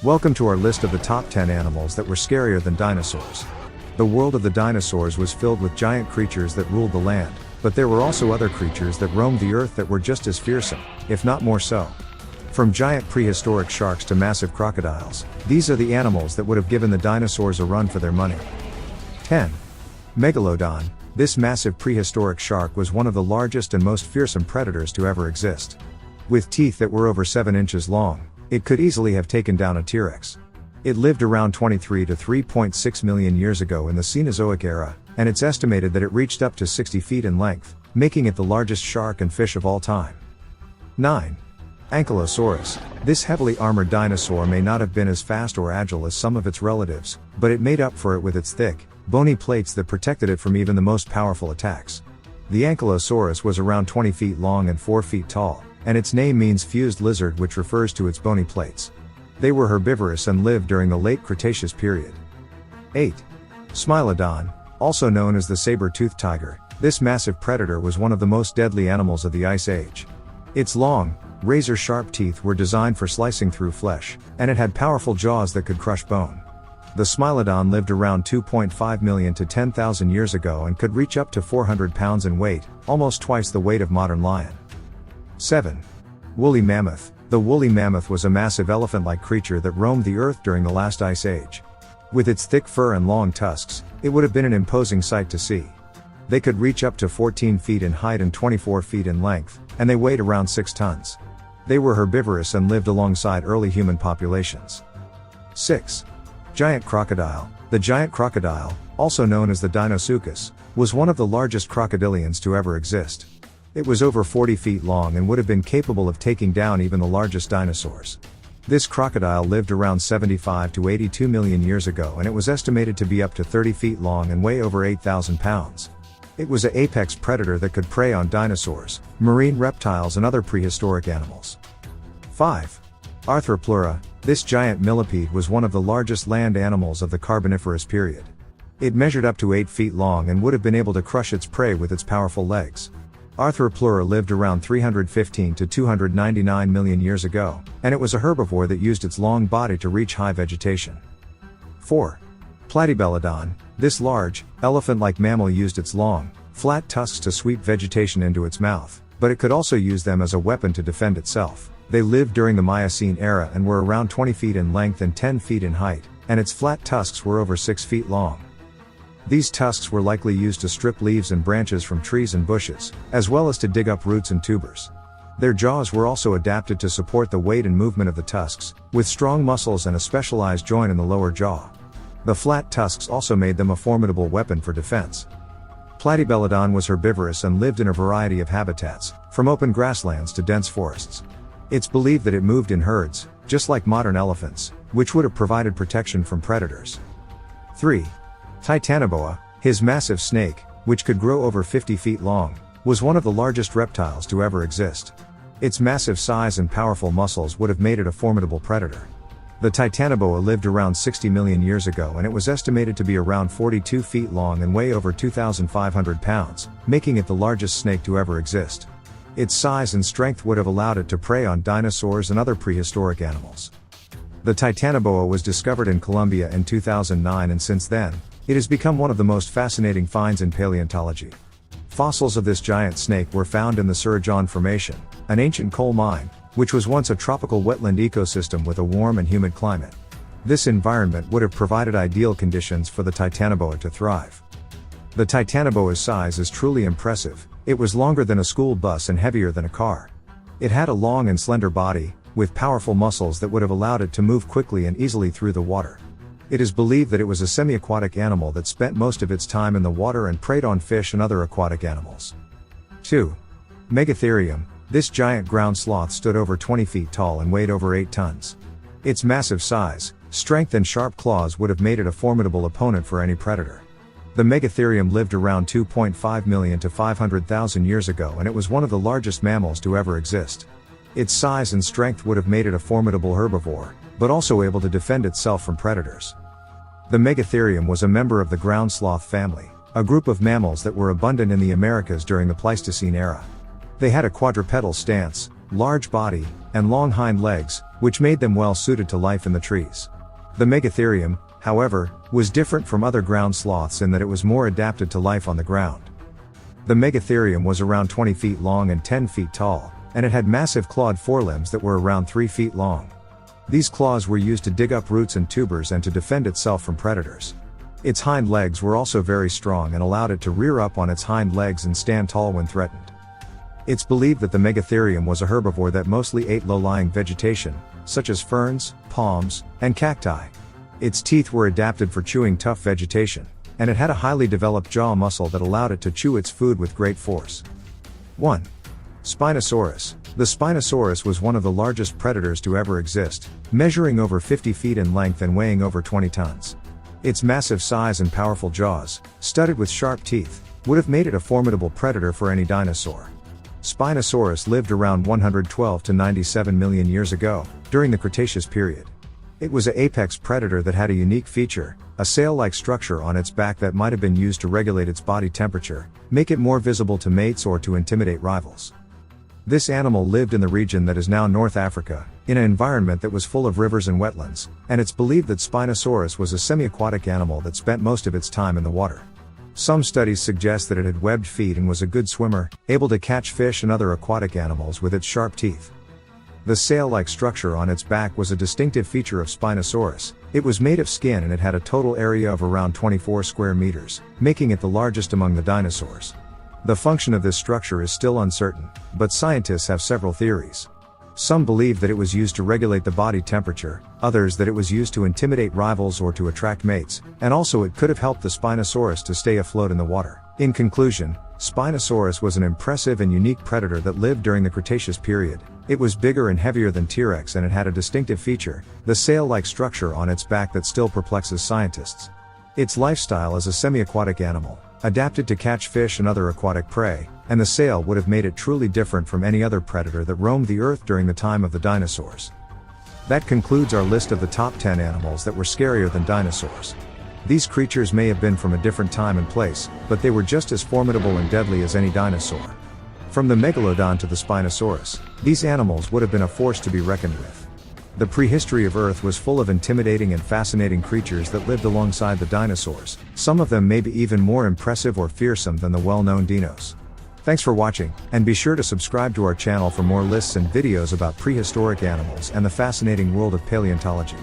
Welcome to our list of the top 10 animals that were scarier than dinosaurs. The world of the dinosaurs was filled with giant creatures that ruled the land, but there were also other creatures that roamed the earth that were just as fearsome, if not more so. From giant prehistoric sharks to massive crocodiles, these are the animals that would have given the dinosaurs a run for their money. 10. Megalodon. This massive prehistoric shark was one of the largest and most fearsome predators to ever exist. With teeth that were over 7 inches long, it could easily have taken down a T-Rex. It lived around 23 to 3.6 million years ago in the Cenozoic era, and it's estimated that it reached up to 60 feet in length, making it the largest shark and fish of all time. 9. Ankylosaurus. This heavily armored dinosaur may not have been as fast or agile as some of its relatives, but it made up for it with its thick, bony plates that protected it from even the most powerful attacks. The Ankylosaurus was around 20 feet long and 4 feet tall, and its name means fused lizard, which refers to its bony plates. They were herbivorous and lived during the late Cretaceous period. 8. Smilodon, also known as the saber-toothed tiger. This massive predator was one of the most deadly animals of the Ice Age. Its long, razor-sharp teeth were designed for slicing through flesh, and it had powerful jaws that could crush bone. The Smilodon lived around 2.5 million to 10,000 years ago and could reach up to 400 pounds in weight, almost twice the weight of modern lion. 7. Woolly mammoth. The woolly mammoth was a massive elephant-like creature that roamed the earth during the last ice age. With its thick fur and long tusks, it would have been an imposing sight to see. They could reach up to 14 feet in height and 24 feet in length, and they weighed around 6 tons. They were herbivorous and lived alongside early human populations. 6. Giant crocodile. The giant crocodile, also known as the Deinosuchus, was one of the largest crocodilians to ever exist. It was over 40 feet long and would have been capable of taking down even the largest dinosaurs. This crocodile lived around 75 to 82 million years ago, and it was estimated to be up to 30 feet long and weigh over 8,000 pounds. It was an apex predator that could prey on dinosaurs, marine reptiles and other prehistoric animals. 5. Arthropleura. This giant millipede was one of the largest land animals of the Carboniferous period. It measured up to 8 feet long and would have been able to crush its prey with its powerful legs. Arthropleura lived around 315 to 299 million years ago, and it was a herbivore that used its long body to reach high vegetation. 4. Platybelodon. This large, elephant-like mammal used its long, flat tusks to sweep vegetation into its mouth, but it could also use them as a weapon to defend itself. They lived during the Miocene era and were around 20 feet in length and 10 feet in height, and its flat tusks were over 6 feet long. These tusks were likely used to strip leaves and branches from trees and bushes, as well as to dig up roots and tubers. Their jaws were also adapted to support the weight and movement of the tusks, with strong muscles and a specialized joint in the lower jaw. The flat tusks also made them a formidable weapon for defense. Platybelodon was herbivorous and lived in a variety of habitats, from open grasslands to dense forests. It's believed that it moved in herds, just like modern elephants, which would have provided protection from predators. 3. Titanoboa. His massive snake, which could grow over 50 feet long, was one of the largest reptiles to ever exist. Its massive size and powerful muscles would have made it a formidable predator. The Titanoboa lived around 60 million years ago, and it was estimated to be around 42 feet long and weigh over 2,500 pounds, making it the largest snake to ever exist. Its size and strength would have allowed it to prey on dinosaurs and other prehistoric animals. The Titanoboa was discovered in Colombia in 2009, and since then, it has become one of the most fascinating finds in paleontology. Fossils of this giant snake were found in the Surajan Formation, an ancient coal mine, which was once a tropical wetland ecosystem with a warm and humid climate. This environment would have provided ideal conditions for the Titanoboa to thrive. The Titanoboa's size is truly impressive. It was longer than a school bus and heavier than a car. It had a long and slender body, with powerful muscles that would have allowed it to move quickly and easily through the water. It is believed that it was a semi-aquatic animal that spent most of its time in the water and preyed on fish and other aquatic animals. 2. Megatherium. This giant ground sloth stood over 20 feet tall and weighed over 8 tons. Its massive size, strength and sharp claws would have made it a formidable opponent for any predator. The Megatherium lived around 2.5 million to 500,000 years ago, and it was one of the largest mammals to ever exist. Its size and strength would have made it a formidable herbivore, but also able to defend itself from predators. The Megatherium was a member of the ground sloth family, a group of mammals that were abundant in the Americas during the Pleistocene era. They had a quadrupedal stance, large body, and long hind legs, which made them well suited to life in the trees. The Megatherium, however, was different from other ground sloths in that it was more adapted to life on the ground. The Megatherium was around 20 feet long and 10 feet tall, and it had massive clawed forelimbs that were around 3 feet long. These claws were used to dig up roots and tubers and to defend itself from predators. Its hind legs were also very strong and allowed it to rear up on its hind legs and stand tall when threatened. It's believed that the Megatherium was a herbivore that mostly ate low-lying vegetation, such as ferns, palms, and cacti. Its teeth were adapted for chewing tough vegetation, and it had a highly developed jaw muscle that allowed it to chew its food with great force. 1. Spinosaurus. The Spinosaurus was one of the largest predators to ever exist, measuring over 50 feet in length and weighing over 20 tons. Its massive size and powerful jaws, studded with sharp teeth, would have made it a formidable predator for any dinosaur. Spinosaurus lived around 112 to 97 million years ago, during the Cretaceous period. It was an apex predator that had a unique feature, a sail-like structure on its back that might have been used to regulate its body temperature, make it more visible to mates or to intimidate rivals. This animal lived in the region that is now North Africa, in an environment that was full of rivers and wetlands, and it's believed that Spinosaurus was a semi-aquatic animal that spent most of its time in the water. Some studies suggest that it had webbed feet and was a good swimmer, able to catch fish and other aquatic animals with its sharp teeth. The sail-like structure on its back was a distinctive feature of Spinosaurus. It was made of skin and it had a total area of around 24 square meters, making it the largest among the dinosaurs. The function of this structure is still uncertain, but scientists have several theories. Some believe that it was used to regulate the body temperature, others that it was used to intimidate rivals or to attract mates, and also it could have helped the Spinosaurus to stay afloat in the water. In conclusion, Spinosaurus was an impressive and unique predator that lived during the Cretaceous period. It was bigger and heavier than T-Rex and it had a distinctive feature, the sail-like structure on its back that still perplexes scientists. Its lifestyle is a semi-aquatic animal, adapted to catch fish and other aquatic prey, and the sail would have made it truly different from any other predator that roamed the earth during the time of the dinosaurs. That concludes our list of the top 10 animals that were scarier than dinosaurs. These creatures may have been from a different time and place, but they were just as formidable and deadly as any dinosaur. From the Megalodon to the Spinosaurus, these animals would have been a force to be reckoned with. The prehistory of Earth was full of intimidating and fascinating creatures that lived alongside the dinosaurs, some of them maybe even more impressive or fearsome than the well-known dinos. Thanks for watching, and be sure to subscribe to our channel for more lists and videos about prehistoric animals and the fascinating world of paleontology.